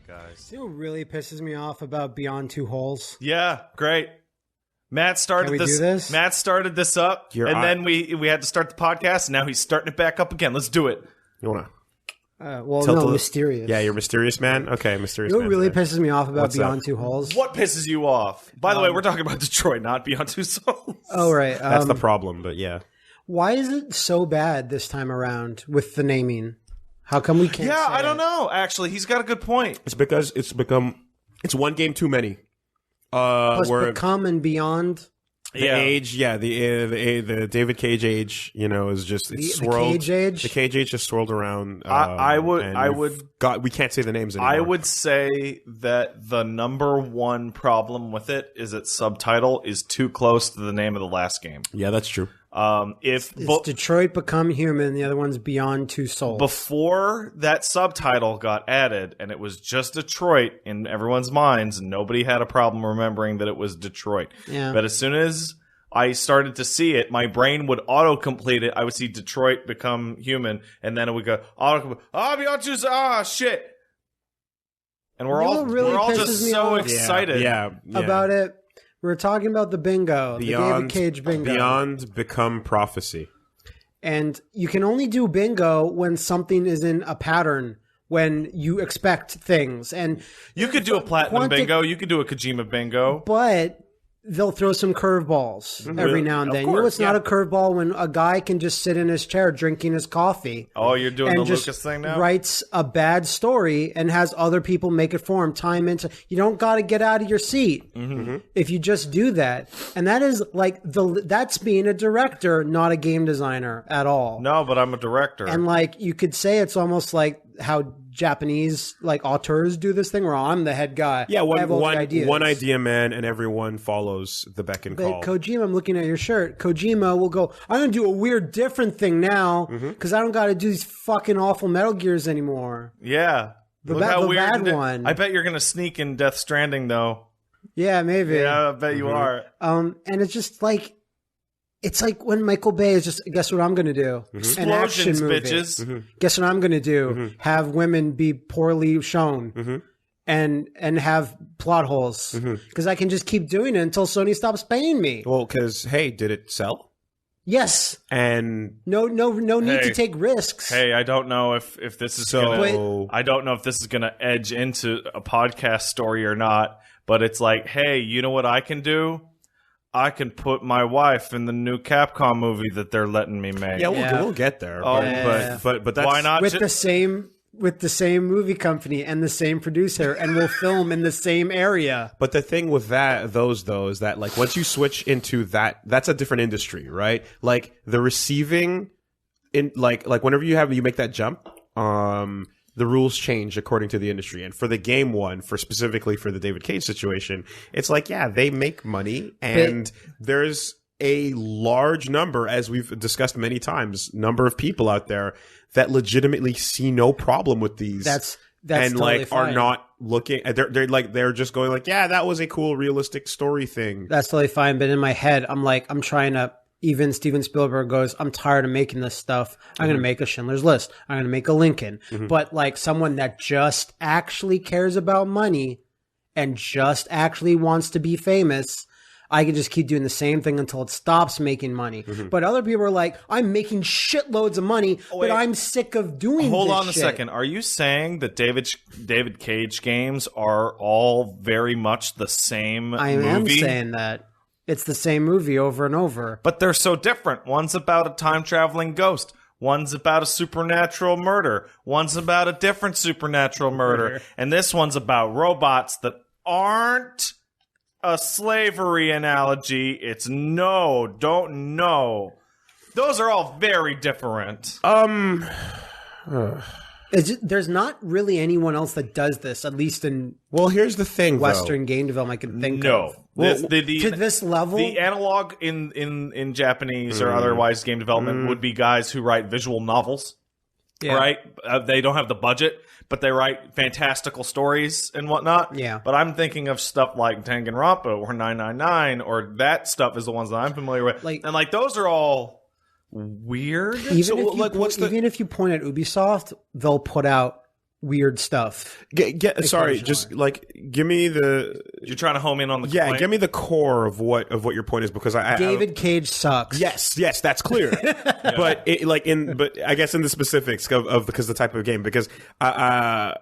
guys. You know what really pisses me off about Beyond Two Holes? Yeah, great. Matt started this. Matt started this up, then we had to start the podcast, and now he's starting it back up again. Let's do it. You wanna? Mysterious. Yeah, you're mysterious man. Okay, mysterious. You know what man really today. pisses me off about What's Beyond up? Two Holes? What pisses you off? By the way, we're talking about Detroit, not Beyond Two Souls. Oh, right. That's the problem, but yeah. Why is it so bad this time around with the naming? How come we can't? Yeah, say I don't know. Actually, he's got a good point. It's because it's one game too many. Plus, Become and Beyond. The age, the David Cage age, is just swirled. The Cage age. The Cage age just swirled around. We can't say the names anymore. I would say that the number one problem with it is its subtitle is too close to the name of the last game. Yeah, that's true. It's Detroit Become Human, the other one's Beyond Two Souls. Before that subtitle got added, and it was just Detroit in everyone's minds, and nobody had a problem remembering that it was Detroit. Yeah. But as soon as I started to see it, my brain would auto-complete it. I would see Detroit Become Human, and then it would go, Beyond Two Souls, shit. And we're all just so excited about it. We're talking about the bingo, the David Cage bingo. Beyond Become Prophecy. And you can only do bingo when something is in a pattern, when you expect things. And you could do a platinum bingo. You could do a Kojima bingo. But they'll throw some curveballs every now and then. Course, you know, it's not a curveball when a guy can just sit in his chair drinking his coffee. Oh, you're doing the just Lucas thing now? Writes a bad story and has other people make it for him. Time into. You don't got to get out of your seat if you just do that. And that is like that's being a director, not a game designer at all. No, but I'm a director. And like you could say it's almost like how Japanese auteurs do this thing where I'm the head guy. Yeah, one idea man, and everyone follows the beck and call. Kojima, I'm looking at your shirt. Kojima will go, I'm going to do a weird different thing now because I don't got to do these fucking awful Metal Gears anymore. Yeah. The bad one. I bet you're going to sneak in Death Stranding, though. Yeah, maybe. Yeah, I bet you are. And it's just like, it's like when Michael Bay is just, guess what I'm going to do? An action movie. Bitches. Guess what I'm going to do? Have women be poorly shown and have plot holes. Because I can just keep doing it until Sony stops paying me. Well, because, hey, did it sell? Yes. And no need to take risks. Hey, I don't know if this is I don't know if this is gonna edge into a podcast story or not, but it's like, hey, you know what I can do? I can put my wife in the new Capcom movie that they're letting me make. Yeah, we'll get there. But that's, why not? With the same movie company and the same producer, and we'll film in the same area. But the thing with those is that like once you switch into that's a different industry, right? Like the receiving in like whenever you make that jump, the rules change according to the industry. And for the game one, specifically for the David Cage situation, it's like, yeah, they make money, and there's a large number, as we've discussed many times, number of people out there that legitimately see no problem with these. That's and totally like fine. are not looking. They're just going like, yeah, that was a cool realistic story thing. That's totally fine. But in my head, I'm trying to. Even Steven Spielberg goes, I'm tired of making this stuff. I'm going to make a Schindler's List. I'm going to make a Lincoln. But like someone that just actually cares about money and just actually wants to be famous, I can just keep doing the same thing until it stops making money. But other people are like, I'm making shitloads of money, but I'm sick of doing this Hold on a shit. second. Are you saying that David Cage games are all very much the same movie? I am saying that. It's the same movie over and over. But they're so different. One's about a time-traveling ghost. One's about a supernatural murder. One's about a different supernatural murder. And this one's about robots that aren't a slavery analogy. It's don't know. Those are all very different. There's not really anyone else that does this, at least in here's the thing, Western game development I can think of. To this level? The analog in Japanese or otherwise game development would be guys who write visual novels, right? They don't have the budget, but they write fantastical stories and whatnot. Yeah. But I'm thinking of stuff like Danganronpa or 999, or that stuff is the ones that I'm familiar with. And those are all weird. Even if you point at Ubisoft, they'll put out weird stuff. Sorry, just like give me the. You're trying to home in on the Yeah, point? give me the core of what your point is, because David Cage sucks. Yes, that's clear. But but I guess in the specifics of because the type of game, because I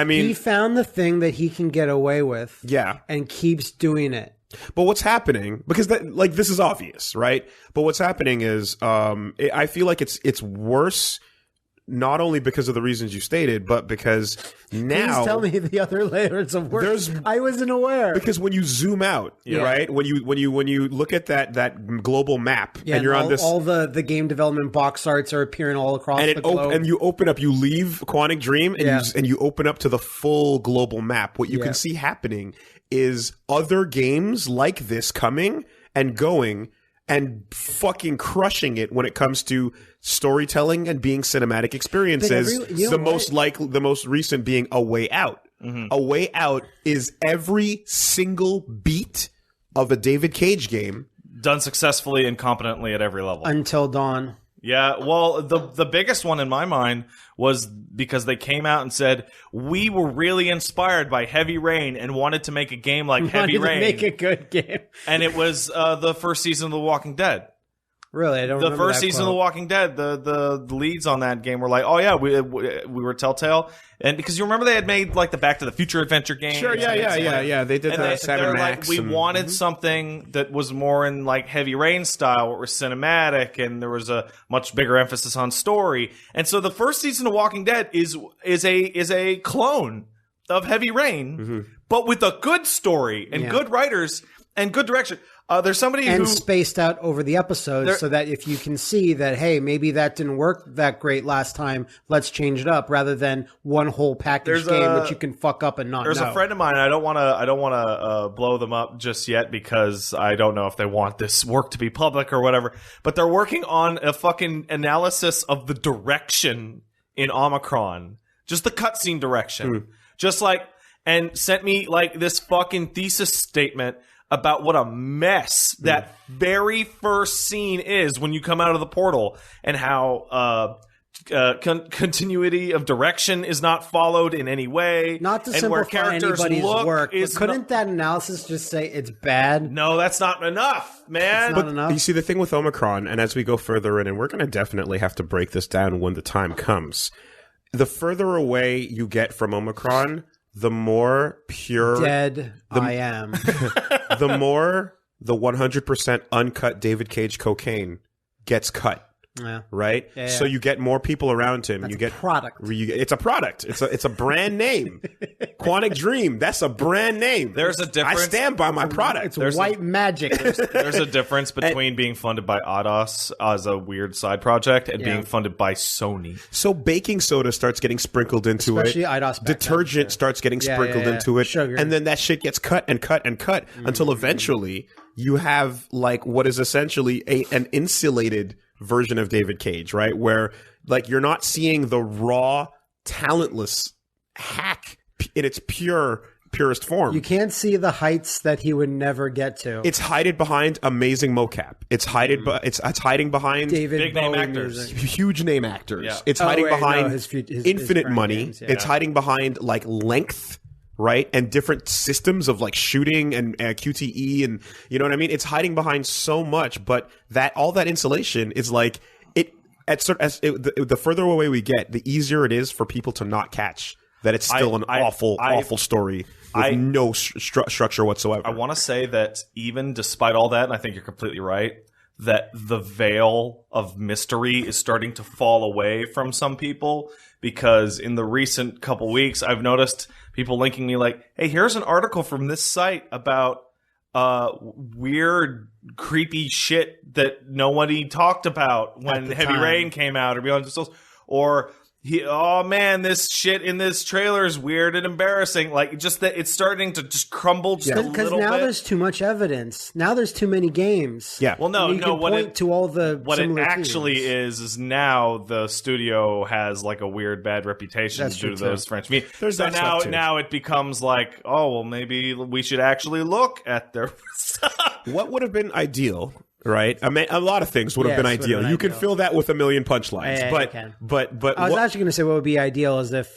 mean, he found the thing that he can get away with. Yeah, and keeps doing it. But what's happening, because this is obvious, right? But what's happening is I feel like it's worse. Not only because of the reasons you stated, but because now... Please tell me the other layers of work. I wasn't aware. Because when you zoom out, right? When you look at that global map, and you're on this... all the game development box arts are appearing all across the globe. And you open up, you leave Quantic Dream, and you open up to the full global map. What you can see happening is other games like this coming and going... and fucking crushing it when it comes to storytelling and being cinematic experiences. The most recent being A Way Out. Mm-hmm. A Way Out is every single beat of a David Cage game done successfully and competently at every level. Until Dawn. Yeah, well, the biggest one in my mind was because they came out and said, we were really inspired by Heavy Rain and wanted to make a game like Heavy Rain. Make a good game. And it was the first season of The Walking Dead. Really? I don't remember the first season of The Walking Dead, the leads on that game were like, oh yeah, we were Telltale. And because you remember they had made like the Back to the Future adventure game. Sure, yeah. They did the Saturn Max. We wanted something that was more in like Heavy Rain style, where it was cinematic and there was a much bigger emphasis on story. And so the first season of Walking Dead is a clone of Heavy Rain, but with a good story and good writers and good direction. There's somebody who spaced out over the episodes so that if you can see that, hey, maybe that didn't work that great last time, let's change it up, rather than one whole package game which you can fuck up and not There's know. A friend of mine. I don't want to blow them up just yet because I don't know if they want this work to be public or whatever. But they're working on a fucking analysis of the direction in Omicron, just the cutscene direction, just like, and sent me like this fucking thesis statement about what a mess that very first scene is when you come out of the portal, and how continuity of direction is not followed in any way. Not to and simplify where characters anybody's work, but couldn't not, that analysis just say it's bad? No, that's not enough, man. It's not enough. You see, the thing with Omicron, and as we go further in, and we're going to definitely have to break this down when the time comes, the further away you get from Omicron, the more pure I am. The more the 100% uncut David Cage cocaine gets cut. Yeah. Right? Yeah. So you get more people around him. That's you get product. It's a product. It's a brand name. Quantic Dream. That's a brand name. There's a difference. I stand by my product. It's white magic. There's a difference between being funded by Eidos as a weird side project and being funded by Sony. So baking soda starts getting sprinkled into Especially it. Eidos Detergent starts getting sprinkled into it. Sugar. And then that shit gets cut and cut and cut until eventually you have like what is essentially an insulated version of David Cage, right? Where like you're not seeing the raw, talentless hack in its purest form. You can't see the heights that he would never get to. It's hiding behind amazing mocap. It's hiding behind David name Bowie actors. music. huge name actors. Yeah. It's hiding behind his infinite current money. games, It's hiding behind like length. Right? And different systems of like shooting and QTE and you know what I mean? It's hiding behind so much, but all that insulation is like the further away we get, the easier it is for people to not catch that it's still an awful story with no structure whatsoever. I want to say that even despite all that, and I think you're completely right, that the veil of mystery is starting to fall away from some people, because in the recent couple weeks, I've noticed people linking me like, hey, here's an article from this site about weird, creepy shit that nobody talked about when Heavy Rain came out, or Beyond the Souls, or oh man, this shit in this trailer is weird and embarrassing. Like, just that it's starting to just crumble just a little bit. Because now there's too much evidence. Now there's too many games. Yeah. Well, no. What it actually is now the studio has like a weird bad reputation due to those French media. So now it becomes like, oh well, maybe we should actually look at their stuff. What would have been ideal Right, I mean, a lot of things would have been Yes, would have ideal. been You can ideal. fill that with a million punchlines, Yeah, you can. but I was what- actually going to say what would be ideal is if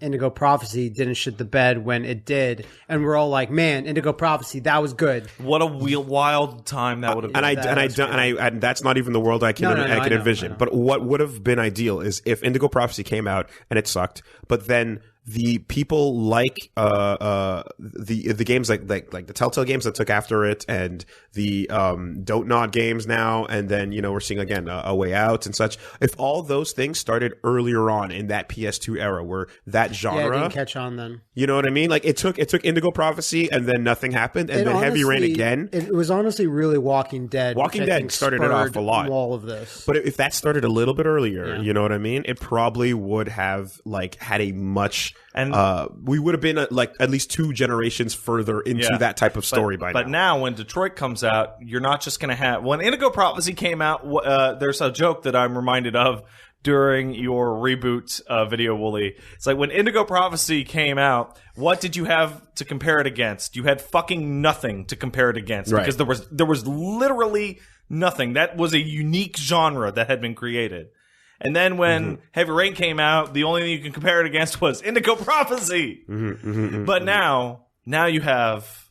Indigo Prophecy didn't shit the bed when it did, and we're all like, "Man, Indigo Prophecy, that was good." What a wild time that would have been. and that's not even the world I can No, I can know, envision. I know. But what would have been ideal is if Indigo Prophecy came out and it sucked, but then the people like the games like the Telltale games that took after it, and the Don't Nod games now, and then we're seeing again A Way Out and such. If all those things started earlier on in that PS2 era, where that genre, Yeah, it didn't catch on then. you know what I mean? Like it took Indigo Prophecy, and then nothing happened, and then Heavy Rain again. It was honestly really Walking Dead. Walking which I Dead think started it off spurred a lot. All of this. But if that started a little bit earlier, you know what I mean? It probably would have had a much, And we would have been at least 2 generations further into that type of story by now. But now, when Detroit comes out, you're not just going to have. When Indigo Prophecy came out, there's a joke that I'm reminded of during your reboot video, Wooly. It's like when Indigo Prophecy came out, what did you have to compare it against? You had fucking nothing to compare it against, Right. because there was literally nothing. That was a unique genre that had been created. And then when Heavy Rain came out, the only thing you can compare it against was Indigo Prophecy. But now you have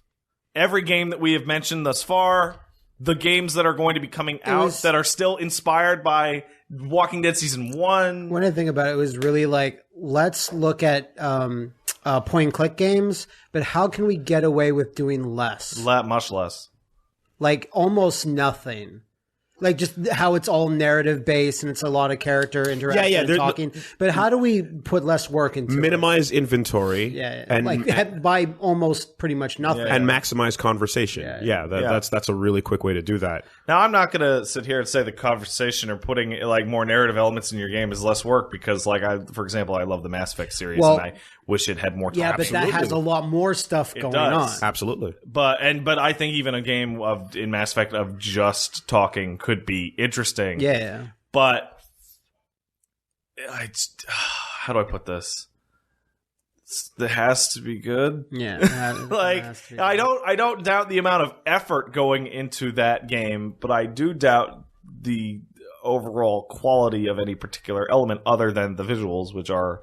every game that we have mentioned thus far, the games that are going to be coming out that are still inspired by Walking Dead Season 1. When I think about it, it was really like, let's look at point-and-click games, but how can we get away with doing less? Much less. Like, almost nothing. Like, just how it's all narrative-based and it's a lot of character interaction and talking. But how do we put less work into minimize inventory, Yeah, and like by almost pretty much nothing. and maximize conversation. That's a really quick way to do that. Now, I'm not going to sit here and say the conversation or putting like more narrative elements in your game is less work, because, for example, I love the Mass Effect series, and I wish it had more time. Yeah, but that has a lot more stuff going does. on. Absolutely. But I think even a game in Mass Effect of just talking could be interesting. Yeah. But how do I put this? It has to be good. Yeah. I don't doubt the amount of effort going into that game, but I do doubt the overall quality of any particular element other than the visuals, which are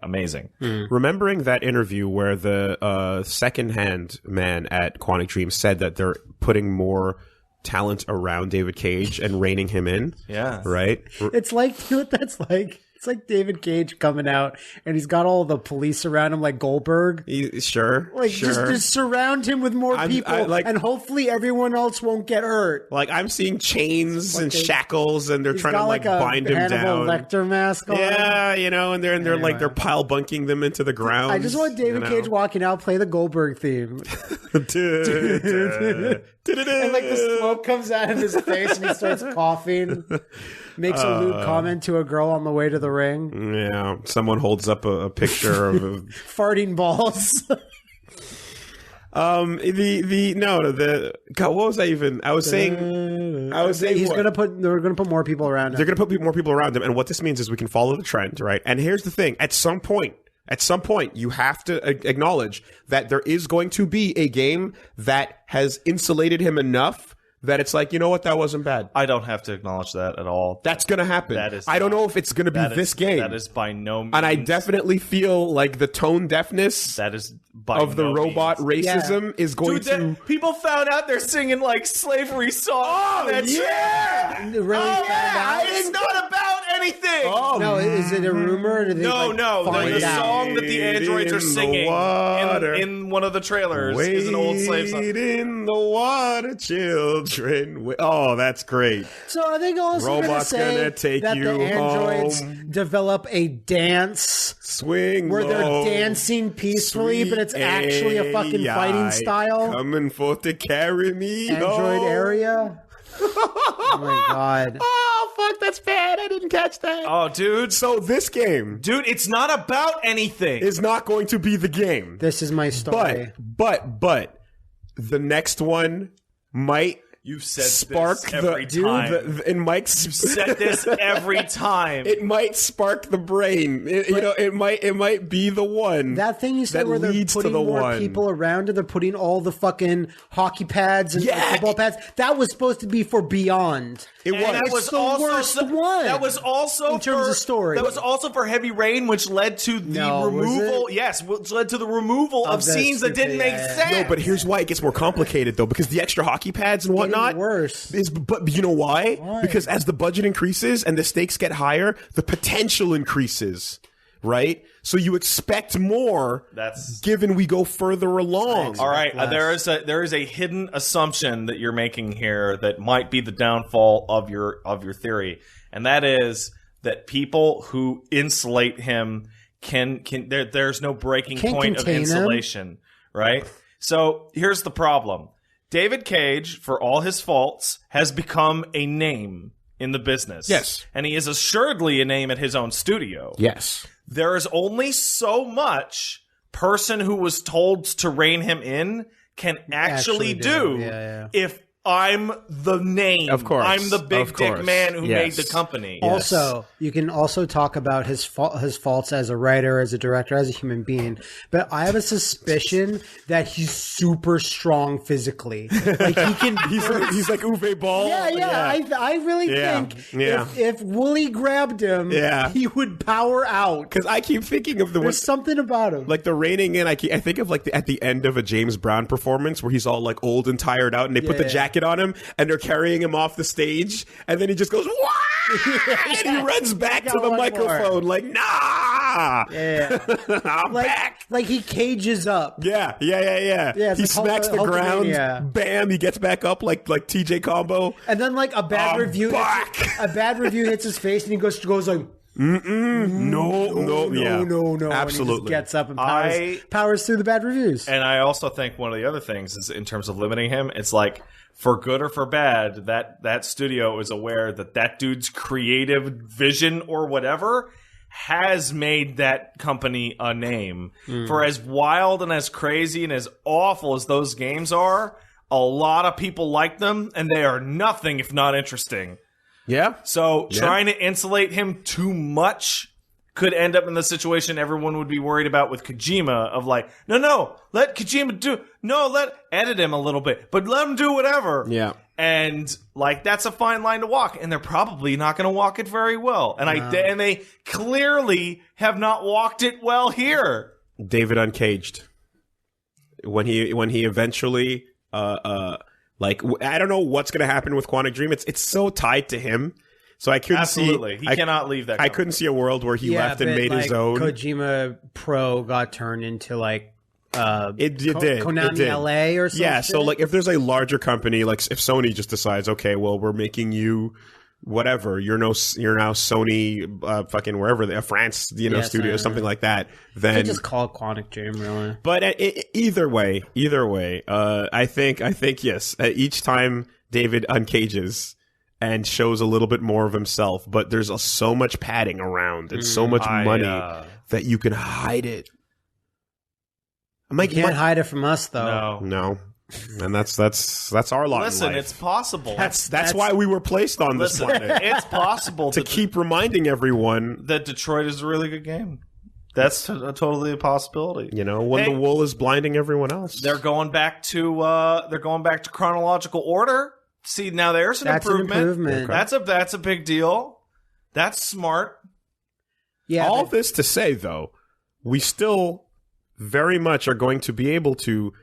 amazing. Remembering that interview where the second-hand man at Quantic Dream said that they're putting more talent around David Cage and reining him in. Yeah. Right? It's like, you know what that's like? It's like David Cage coming out and he's got all the police around him like Goldberg. Sure. Just surround him with more people and hopefully everyone else won't get hurt. I'm seeing chains and shackles and they're trying to bind him Hannibal down. Lecter mask on. Yeah, and they're they're pile bunking them into the ground. I just want David Cage walking out, play the Goldberg theme. And the smoke comes out of his face and he starts coughing. Makes a lewd comment to a girl on the way to the ring. Yeah, someone holds up a picture of farting balls. God, what was I even? I was saying they're gonna put more people around him. They're gonna put more people around him, and what this means is we can follow the trend, right? And here's the thing: at some point, you have to acknowledge that there is going to be a game that has insulated him enough that it's like, you know what, that wasn't bad. I don't have to acknowledge that at all. That's going to happen. I don't know if it's going to be this game. That is by no means. And I definitely feel like the tone deafness of the robot racism is going to... People found out they're singing slavery songs. Oh, yeah! It's not about anything. Oh, no, is it a rumor? No. The song that the androids are singing in one of the trailers is an old slave song. Wade in the water, children. Oh, that's great. So are they also going to say take that you the androids home. develop a dance swing where low, they're dancing peacefully, but it's actually a fucking fighting style? Coming forth to carry me Android home. area? Oh my god. Oh, fuck, that's bad. I didn't catch that. Oh, dude. So this game... Dude, it's not about anything. Is not going to be the game. This is my story. But the next one might You've said spark this every time. in Mike's. You've said this every time. It might spark the brain. It might be the one. That thing you said where they're putting more people around it, they're putting all the fucking hockey pads and football pads. That was supposed to be for Beyond. That was the also worst one. That was also in terms of story. That was also for Heavy Rain, which led to the removal. Yes, which led to the removal of scenes that didn't make sense. No, but here's why it gets more complicated though, because the extra hockey pads and whatnot. Worse. But you know why? Because as the budget increases and the stakes get higher, the potential increases. Right? So you expect more. Given we go further along. All right, there is a hidden assumption that you're making here that might be the downfall of your theory, and that is that people who insulate him there's no breaking point of insulation, right? So here's the problem: David Cage, for all his faults, has become a name in the business. Yes, and he is assuredly a name at his own studio. Yes. There is only so much person who was told to rein him in can actually do if I'm the name. Of course. I'm the big dick man who made the company. Also, you can also talk about his faults as a writer, as a director, as a human being. But I have a suspicion that he's super strong physically. Like he can. he's like Uwe Ball. Yeah. I really think if Wooly grabbed him, he would power out. Because I keep thinking of there's something about him, like the reining in. I think of like at the end of a James Brown performance where he's all like old and tired out, and they put the jacket on him and they're carrying him off the stage, and then he just goes and he runs back to the microphone like, nah, I'm back. Like he cages up. Yeah. He smacks the ground, bam, he gets back up like TJ Combo, and then like a bad review hits his face, and he goes like, no. Absolutely. And he just gets up and powers through the bad reviews. And I also think one of the other things is, in terms of limiting him, it's like, for good or for bad, that studio is aware that dude's creative vision or whatever has made that company a name. For as wild and as crazy and as awful as those games are, a lot of people like them, and they are nothing if not interesting. Yeah. So trying to insulate him too much could end up in the situation everyone would be worried about with Kojima of like, no, let Kojima edit him a little bit, but let him do whatever. Yeah. And like, that's a fine line to walk, and they're probably not going to walk it very well. And and they clearly have not walked it well here. David Uncaged. When he eventually, like, I don't know what's going to happen with Quantic Dream. It's so tied to him. So I couldn't see. He cannot leave that company. I couldn't see a world where he left and made his own. Kojima Pro got turned into like it did Konami LA or something. Yeah, so like if there's a larger company, like if Sony just decides, okay, well, we're making you whatever, you're now Sony fucking wherever, France, studio, something like that. Then they just call it Quantic Dream, really. But either way, I think yes. Each time David uncages and shows a little bit more of himself, but there's so much padding around and so much money that you can hide it. You can't hide it from us, though. No. And that's our lot. Listen, in life. It's possible. That's why we were placed on this planet. It's possible to keep reminding everyone that Detroit is a really good game. That's totally a possibility. When the wool is blinding everyone else. They're going back to chronological order. See, now there's an improvement. Okay. That's a big deal. That's smart. Yeah. All this to say, though, we still very much are going to be able to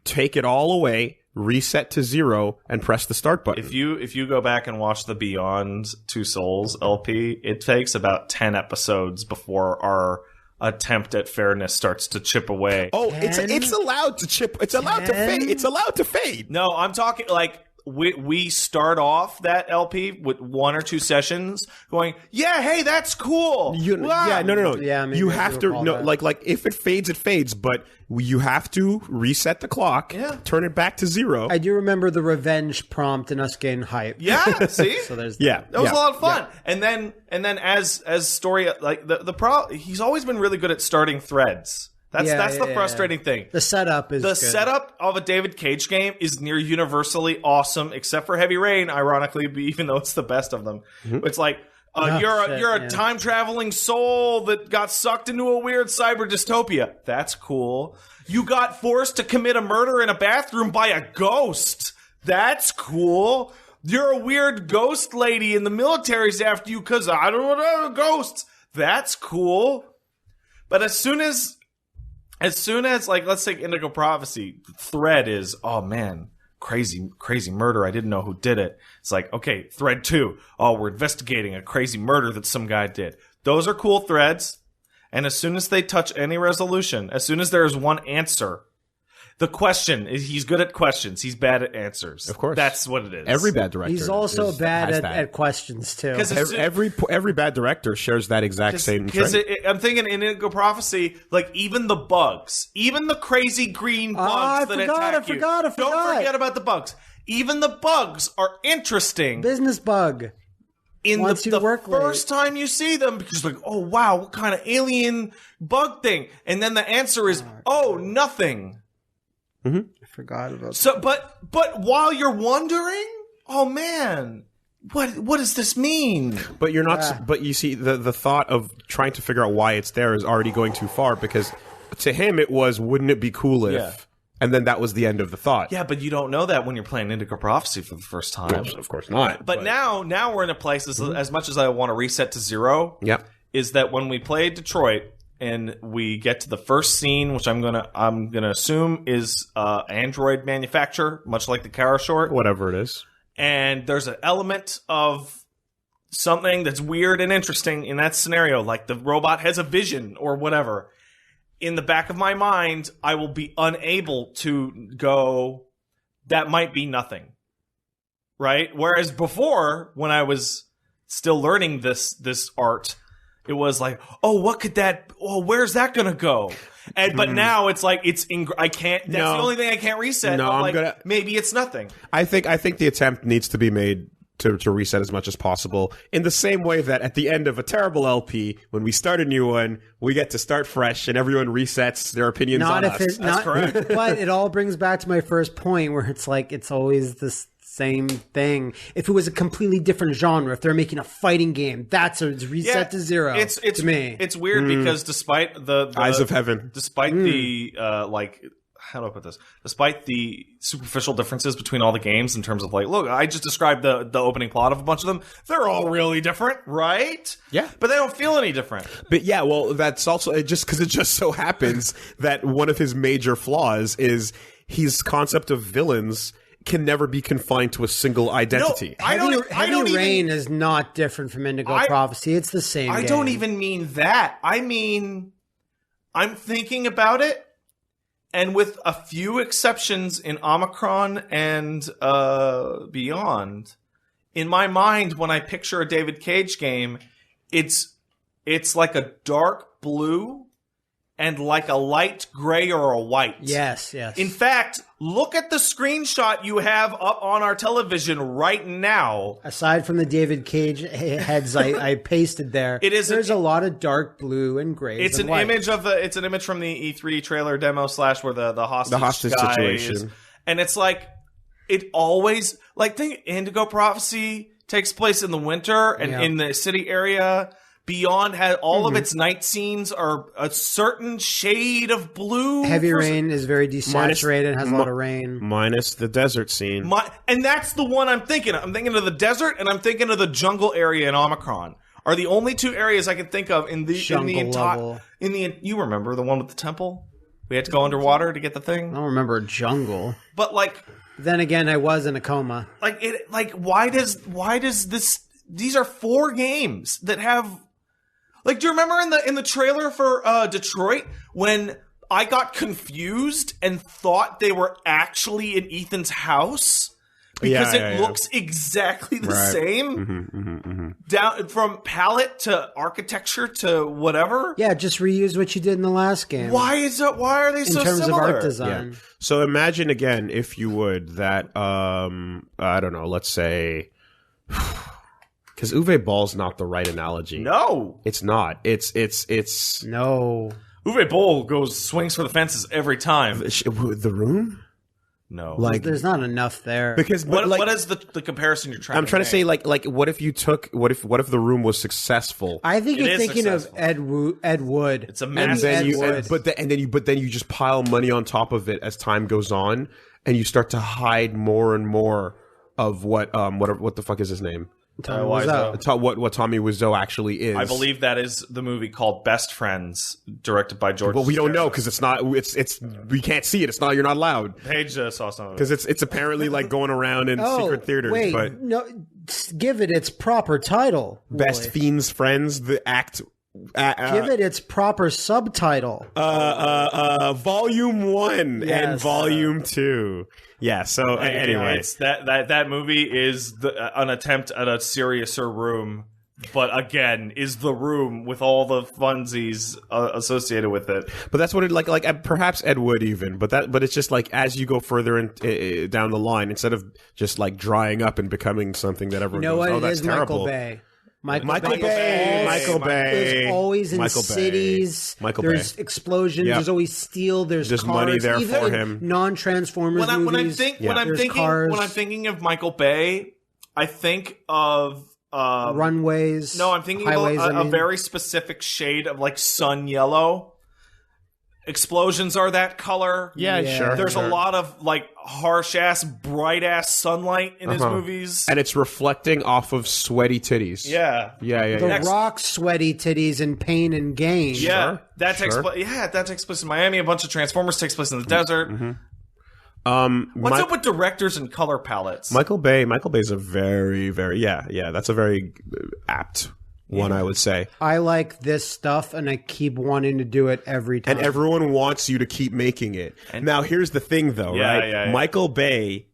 take it all away, reset to 0, and press the start button. If you go back and watch the Beyond Two Souls LP, it takes about 10 episodes before our attempt at fairness starts to chip away. Oh, it's allowed to chip. It's allowed to fade. It's allowed to fade. No, I'm talking like we start off that LP with 1 or 2 sessions going, yeah, hey, that's cool. Yeah, no. Yeah, you have to like if it fades, it fades, but you have to reset the clock, turn it back to 0. I do remember the revenge prompt and us getting hype. Yeah, see? So there's that was a lot of fun. Yeah. And then as story, like the he's always been really good at starting threads. That's the frustrating thing. The setup is the good. setup of a David Cage game is near universally awesome, except for Heavy Rain. Ironically, even though it's the best of them, it's like you're a time traveling soul that got sucked into a weird cyber dystopia. That's cool. You got forced to commit a murder in a bathroom by a ghost. That's cool. You're a weird ghost lady and the military's after you because I don't know ghosts. That's cool. But as soon as like, let's take Indigo Prophecy, the thread is, oh man, crazy murder. I didn't know who did it. It's like, okay, thread 2. Oh, we're investigating a crazy murder that some guy did. Those are cool threads. And as soon as they touch any resolution, as soon as there is one answer, the question is, he's good at questions. He's bad at answers. Of course. That's what it is. Every bad director. He's also bad at questions, too. Every bad director shares that exact same trend. I'm thinking in Indigo Prophecy, like, even the bugs, even the crazy green bugs that attack you. I forgot. Don't forget about the bugs. Even the bugs are interesting. Business bug. In the first time you see them, because like, oh, wow, what kind of alien bug thing? And then the answer is, nothing. I forgot about that. But while you're wondering, oh man, what does this mean? But you're not. But you see, the thought of trying to figure out why it's there is already going too far, because to him it was, wouldn't it be cool if? Yeah. And then that was the end of the thought. Yeah, but you don't know that when you're playing Indigo Prophecy for the first time. Well, of course not. But now we're in a place, as much as I want to reset to 0, is that when we play Detroit and we get to the first scene, which I'm gonna assume is Android manufacture, much like the Kara short. Whatever it is. And there's an element of something that's weird and interesting in that scenario, like the robot has a vision or whatever. In the back of my mind, I will be unable to go, that might be nothing. Right? Whereas before, when I was still learning this art, it was like, where's that gonna go? But now it's like, I can't, that's the only thing I can't reset. No, maybe it's nothing. I think the attempt needs to be made to reset as much as possible, in the same way that at the end of a terrible LP, when we start a new one, we get to start fresh and everyone resets their opinions on us. That's correct. But it all brings back to my first point, where it's like, it's always this same thing. If it was a completely different genre, if they're making a fighting game, that's a reset to 0 to me. It's weird because despite the Eyes of Heaven, despite the how do I put this? Despite the superficial differences between all the games in terms of like, look, I just described the opening plot of a bunch of them. They're all really different, right? Yeah. But they don't feel any different. But yeah, well, that's also just because it just so happens that one of his major flaws is his concept of villains can never be confined to a single identity. No, Heavy Rain is not different from Indigo Prophecy. It's the same game. Don't even mean that. I mean, I'm thinking about it, and with a few exceptions in Omicron and beyond, in my mind, when I picture a David Cage game, it's like a dark blue and like a light gray or a white. Yes. In fact, look at the screenshot you have up on our television right now. Aside from the David Cage heads I pasted there, there's a lot of dark blue and gray. It's an image from the E3 trailer demo / where the hostage situation. And it's like, it always, like, think Indigo Prophecy takes place in the winter and in the city area. Beyond had all of its night scenes are a certain shade of blue. Heavy Rain is very desaturated, has a lot of rain. Minus the desert scene. And that's the one I'm thinking of. I'm thinking of the desert, and I'm thinking of the jungle area in Omicron. Are the only two areas I can think of in the entire. You remember the one with the temple? We had to go underwater to get the thing. I don't remember a jungle. But like, then again, I was in a coma. Why does this? These are 4 games that have. Like, do you remember in the trailer for Detroit when I got confused and thought they were actually in Ethan's house? Because it looks exactly the same. Down from palette to architecture to whatever. Yeah, just reuse what you did in the last game. Why are they so similar? In terms of art design. Yeah. So imagine again, if you would, that I don't know, let's say. Because Uwe Ball's not the right analogy. No, it's not. It's no. Uwe Boll swings for the fences every time. The Room? No. Like, there's not enough there. Because what is the comparison you're trying I'm to trying make? to say like what if The Room was successful? I think you're thinking successful. of Ed Wood. It's a And massive then Ed Wood. but then you just pile money on top of it as time goes on, and you start to hide more and more of what the fuck is his name? Tommy Wiseau. Wiseau. What Tommy Wiseau actually is. I believe that is the movie called Best Friends, directed by George. But we don't know because it's not. It's we can't see it. It's not. You're not allowed Paige saw some of it. because it's apparently like going around in secret theaters. Wait, but no, give it its proper title. Best Willie. Fiends Friends, the act. Give it its proper subtitle. Volume 1 and Yes. Volume 2. Yeah. So anyway, it's that movie is an attempt at a seriouser Room, but again, is The Room with all the funsies associated with it. but that's what it like perhaps Ed Wood even, but it's just like as you go further down the line, instead of just like drying up and becoming something that everyone You know goes, what? oh, It that's is terrible. Michael Bay. Michael Bay. There's always in Michael Bay. cities. Michael there's Bay. explosions. Yep. There's always steel. There's cars. money there Even for in him. Non-Transformers When I'm movies. thinking of Michael Bay, I think of runways. No, I'm thinking highways, of I a mean. very specific shade of like sun yellow. Explosions are that color. Yeah, sure. There's a lot of like harsh ass, bright ass sunlight in his movies. And it's reflecting off of sweaty titties. Yeah. The Rock's sweaty titties in Pain and Gain. Yeah, Sure. that takes place. Yeah, that takes place in Miami. A bunch of Transformers takes place in the desert. What's up with directors and color palettes? Michael Bay's a very, very that's a very apt one, I would say. I like this stuff, and I keep wanting to do it every time. And everyone wants you to keep making it. Now, here's the thing, though, right? Yeah. Michael Bay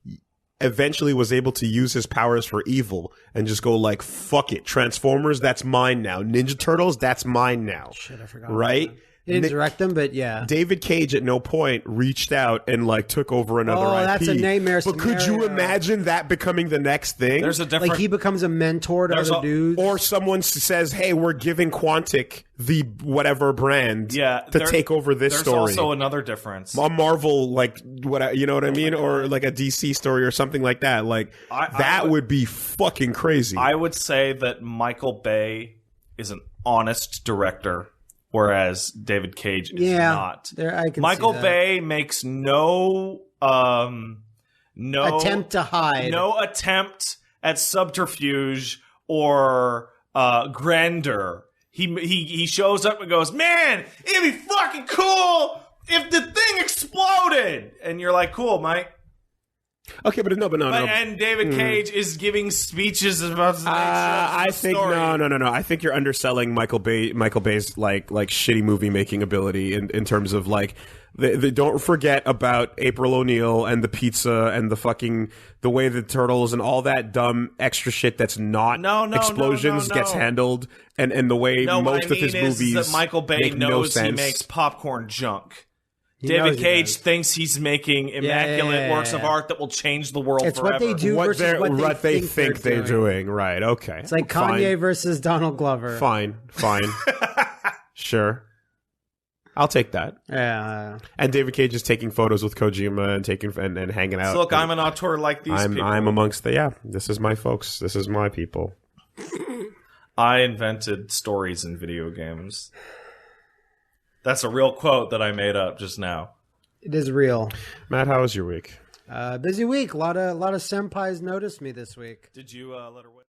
eventually was able to use his powers for evil and just go like, fuck it. Transformers, that's mine now. Ninja Turtles, that's mine now. Shit, I forgot. Right? He didn't direct them, but yeah. David Cage at no point reached out and like took over another IP. That's a nightmare But could you scenario. imagine that becoming the next thing? There's a different. Like he becomes a mentor to other dudes. Or someone says, "Hey, we're giving Quantic the whatever brand to take over this story." There's also another difference. A Marvel, like what you know what I mean, or like a DC story or something like that. Like that would be fucking crazy. I would say that Michael Bay is an honest director, whereas David Cage is not. I can Michael see that. Bay makes no attempt to hide. no attempt at subterfuge or grandeur. He shows up and goes, "Man, it'd be fucking cool if the thing exploded," and you're like, "Cool, Mike." Okay, but no. And David Cage is giving speeches about the nature of I the think story. no. I think you're underselling Michael Bay's like shitty movie making ability in terms of like they don't forget about April O'Neil and the pizza and the way the turtles and all that dumb extra shit that's not explosions gets handled and the way most of his movies that Michael Bay make no knows he sense. makes popcorn junk. He David knows he Cage does. thinks he's making immaculate works of art that will change the world It's forever. what they do versus what they think they're doing. Right, okay. It's like Kanye versus Donald Glover. Fine. Sure. I'll take that. Yeah. And David Cage is taking photos with Kojima and hanging out. So look, I'm an auteur like these people. I'm amongst this is my folks. This is my people. I invented stories in video games. That's a real quote that I made up just now. It is real. Matt, how was your week? Busy week. A lot of senpais noticed me this week. Did you let her win?